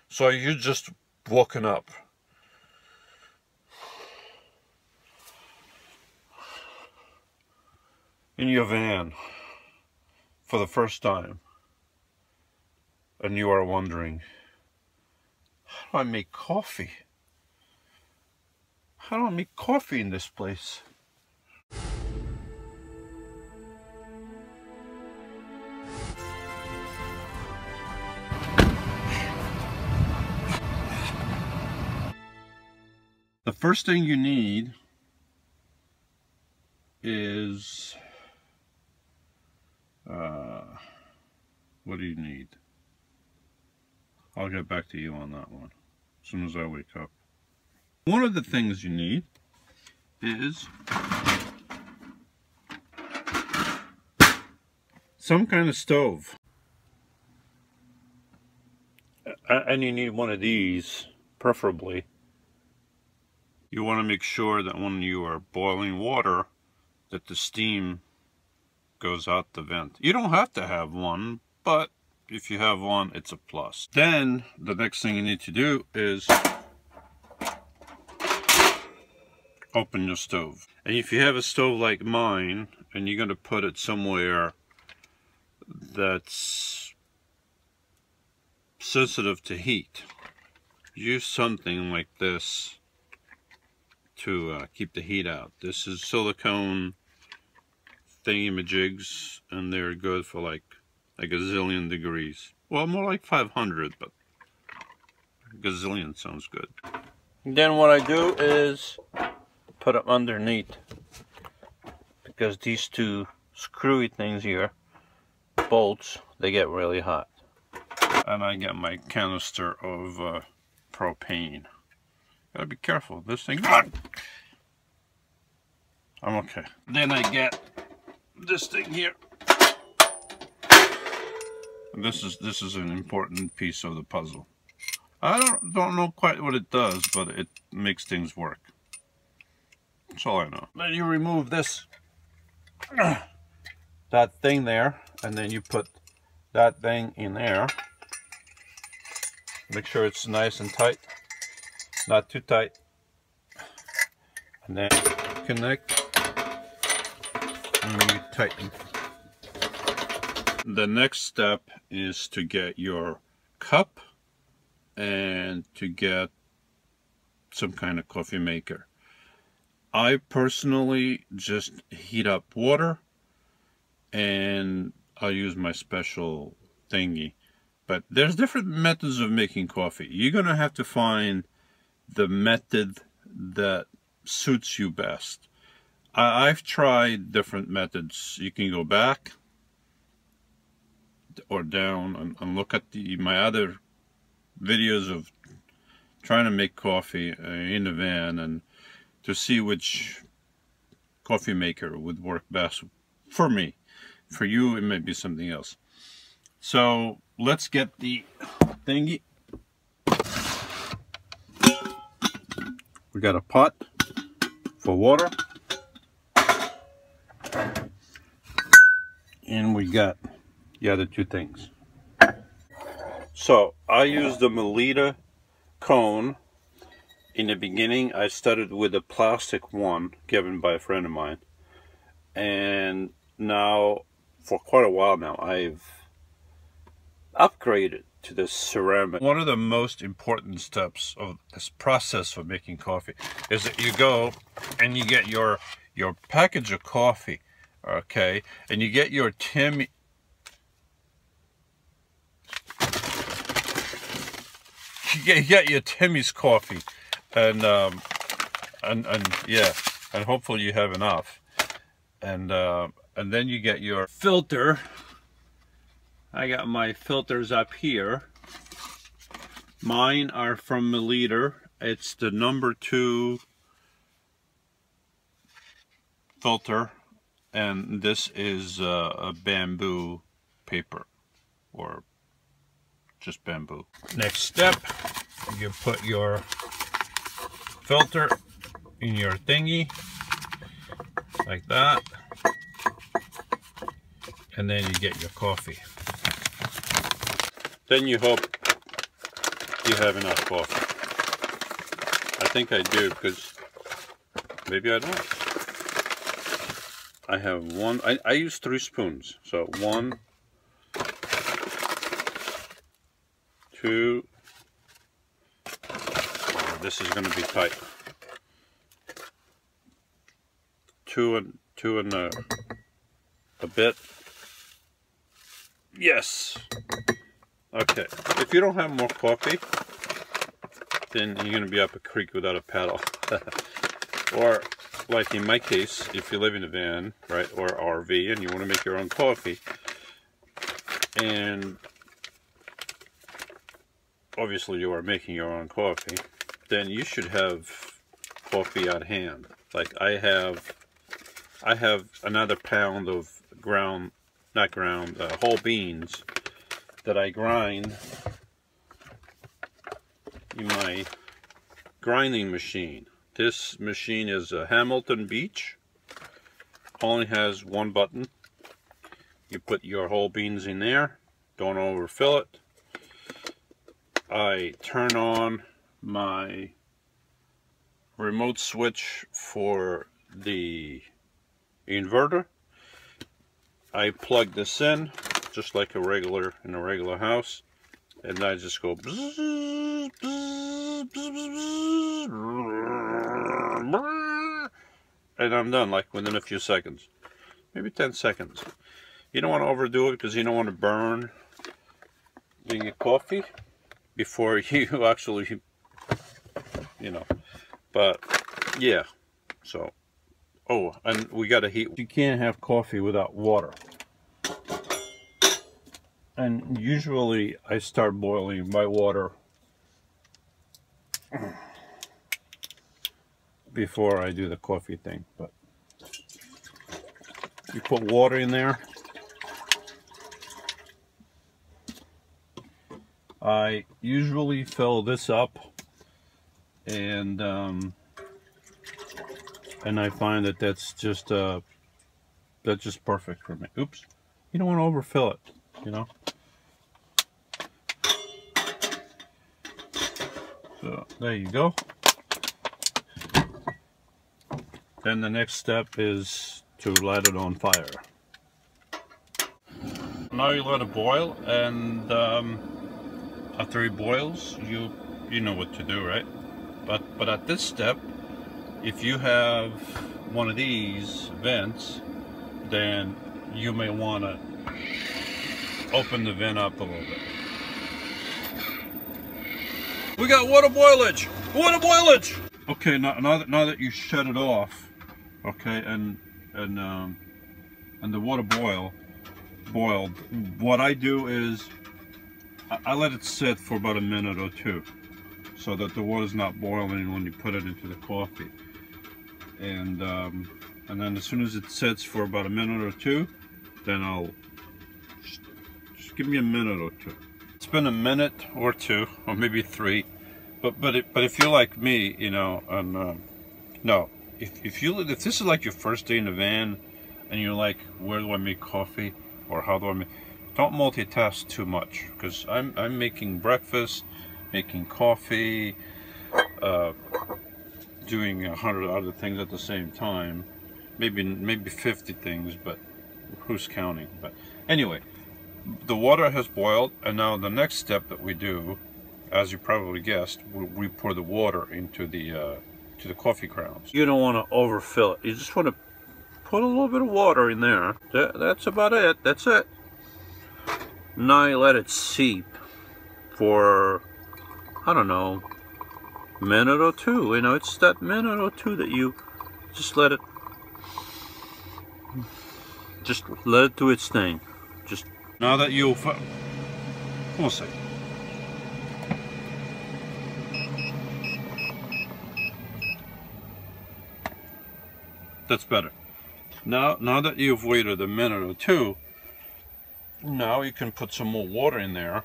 So you just woken up. In your van for the first time, and you are wondering, how do I make coffee? How do I make coffee in this place? The first thing you need is, what do you need? I'll get back to you on that one as soon as I wake up. One of the things you need is some kind of stove. And you need one of these, preferably. You want to make sure that when you are boiling water, that the steam goes out the vent. You don't have to have one, but if you have one, it's a plus. Then the next thing you need to do is open your stove. And if you have a stove like mine, and you're going to put it somewhere that's sensitive to heat, use something like this to keep the heat out. This is silicone thingy-majigs, and they're good for like a gazillion degrees. Well, more like 500, but gazillion sounds good. Then what I do is put them underneath, because these two screwy things here, bolts, they get really hot. And I get my canister of propane. Gotta be careful, this thing. I'm okay. Then I get this thing here. This is an important piece of the puzzle. I don't know quite what it does, but it makes things work. That's all I know. Then you remove this, that thing there, and then you put that thing in there. Make sure it's nice and tight, not too tight. And then connect, and you tighten. The next step is to get your cup and to get some kind of coffee maker. I personally just heat up water, and I'll use my special thingy. But there's different methods of making coffee. You're gonna have to find the method that suits you best. I've tried different methods. You can go back or down and look at my other videos of trying to make coffee in the van, and to see which coffee maker would work best for me. For you, it may be something else. So let's get the thingy. We got a pot for water, and we got the other two things. So I used the milliliter cone. In the beginning, I started with a plastic one given by a friend of mine, and now for quite a while now I've upgraded to this ceramic. One of the most important steps of this process of making coffee is that you go and you get your package of coffee, okay, and you get your you get your Timmy's coffee, and yeah, and hopefully you have enough, and then you get your filter. I got my filters up here. Mine are from Milliliter. It's the #2 filter, and this is a bamboo paper, or just bamboo. Next step, you put your filter in your thingy like that. and then you get your coffee. Then you hope you have enough coffee. I think I do, because maybe I don't. I have one, I use 3 spoons. So 1, 2, oh, this is going to be tight. 2 and a bit. Yes. Okay. If you don't have more coffee, then you're going to be up a creek without a paddle. Or, like in my case, if you live in a van, right, or RV, and you want to make your own coffee, and obviously you are making your own coffee, then you should have coffee at hand. Like I have another pound of whole beans that I grind in my grinding machine. This machine is a Hamilton Beach. Only has 1 button. You put your whole beans in there. Don't overfill it. I turn on my remote switch for the inverter. I plug this in just like in a regular house, and I just go bzz, bzz, bzz, bzz, and I'm done, like within a few seconds, maybe 10 seconds. You don't want to overdo it because you don't want to burn the coffee before you actually, you know. But yeah, so oh, and we got to heat. You can't have coffee without water. And usually I start boiling my water before I do the coffee thing. But you put water in there. I usually fill this up, and I find that that's just perfect for me. Oops, you don't want to overfill it, you know. So there you go. Then the next step is to light it on fire. Now you let it boil, and after it boils, you know what to do, right? But at this step, if you have one of these vents, then you may want to open the vent up a little bit. We got water boilage! Water boilage! Okay, now that you shut it off, okay, and the water boiled, what I do is I let it sit for about a minute or 2, so that the water's not boiling when you put it into the coffee. And then as soon as it sits for about a minute or 2, then I'll just give me a minute or 2. It's been a minute or 2, or maybe 3, but if you're like me, you know, and no, if this is like your first day in the van, and you're like, where do I make coffee, or how do I make? Don't multitask too much, because I'm making breakfast, making coffee, doing 100 other things at the same time, maybe 50 things, but who's counting? But anyway, the water has boiled, and now the next step that we do, as you probably guessed, we pour the water into the to the coffee grounds. You don't want to overfill it. You just want to put a little bit of water in there. That's about it. That's it. Now you let it seep for, I don't know, a minute or 2. You know, it's that minute or 2 that you just let it do its thing. Just now that you, we'll see. That's better. Now that you've waited a minute or 2, now you can put some more water in there,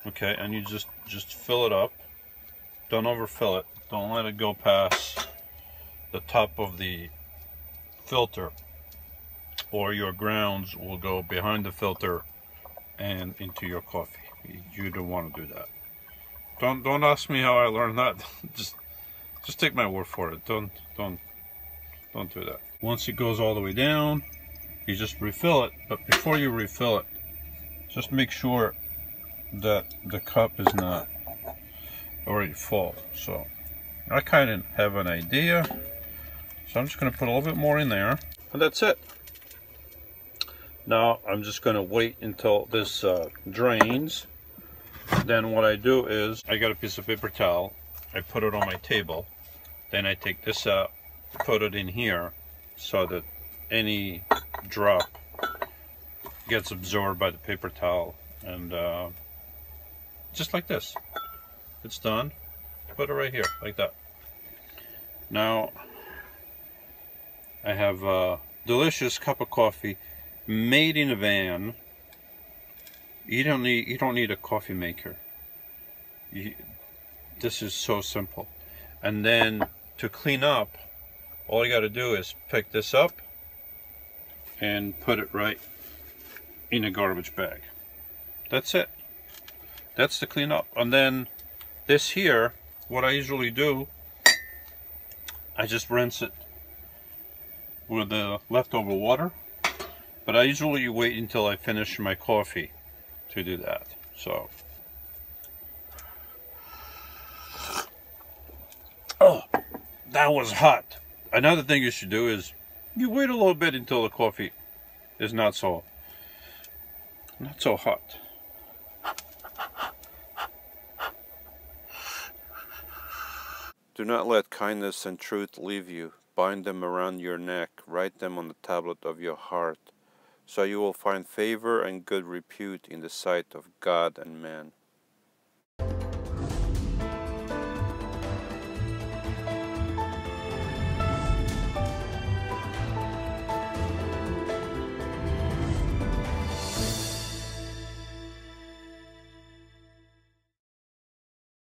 okay, and you just fill it up. Don't overfill it. Don't let it go past the top of the filter or your grounds will go behind the filter and into your coffee. You don't want to do that. Don't ask me how I learned that. just take my word for it. Don't do that. Once it goes all the way down, you just refill it. But before you refill it, just make sure that the cup is not already full. So I kind of have an idea. So I'm just going to put a little bit more in there. And that's it. Now I'm just going to wait until this drains. Then what I do is, I got a piece of paper towel. I put it on my table. Then I take this out, put it in here, so that any drop gets absorbed by the paper towel. And just like this. It's done. Put it right here, like that. Now, I have a delicious cup of coffee made in a van. You don't need a coffee maker. This is so simple. And then to clean up, all you got to do is pick this up and put it right in a garbage bag. That's it. That's the cleanup. And then this here, what I usually do, I just rinse it with the leftover water. But I usually wait until I finish my coffee to do that. So, oh, that was hot. Another thing you should do is you wait a little bit until the coffee is not so hot. Do not let kindness and truth leave you. Bind them around your neck, write them on the tablet of your heart, so you will find favor and good repute in the sight of God and man.